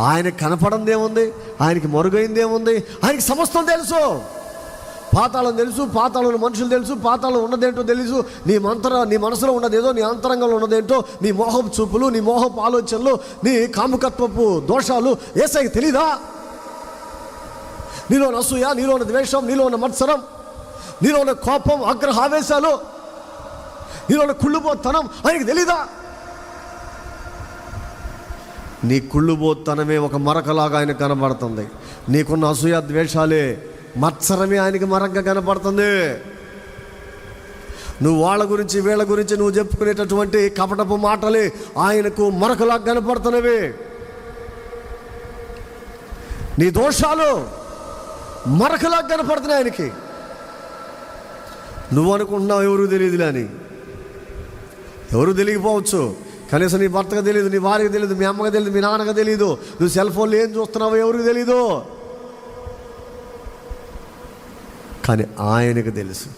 ఆయనకు కనపడంది ఏముంది, ఆయనకి మరుగైంది ఏముంది? ఆయనకి సమస్తం తెలుసు. పాతాళం తెలుసు, పాతాళంలో మనుషులు తెలుసు, పాతాళం ఉన్నదేంటో తెలుసు. నీ మనసులో ఉన్నదేదో, నీ అంతరంగంలో ఉన్నదేంటో, నీ మోహపు చూపులు, నీ మోహపు ఆలోచనలు, నీ కాముకత్వపు దోషాలు యేసయ్యకి తెలీదా? నీలో ఉన్న అసూయ, నీలో ఉన్న ద్వేషం, నీలో ఉన్న మత్సరం, నీలో ఉన్న కోపం, ఆగ్రహావేశాలు, నీలో ఉన్న కుళ్ళుబోతనం ఆయనకి తెలీదా? నీ కుళ్ళుబోతనమే ఒక మరకలాగా ఆయన కనబడుతుంది. నీకున్న అసూయ ద్వేషాలే, మత్సరమే ఆయనకి మరకగా కనపడుతుంది. నువ్వు వాళ్ళ గురించి వీళ్ళ గురించి నువ్వు చెప్పుకునేటటువంటి కపటపు మాటలే ఆయనకు మరకలాగా కనపడుతున్నవి. నీ దోషాలు మరకలాగా కనపడుతున్నాయి ఆయనకి. నువ్వు అనుకుంటున్నావు ఎవరు తెలియదులే అని. ఎవరు తెలియకపోవచ్చు, కనీసం నీ భర్తకు తెలియదు, నీ భార్యకు తెలియదు, మీ అమ్మకు తెలియదు, మీ నాన్నకు తెలియదు. నువ్వు సెల్ ఫోన్లో ఏం చూస్తున్నావో ఎవరికి తెలీదు, కానీ ఆయనకు తెలుసు.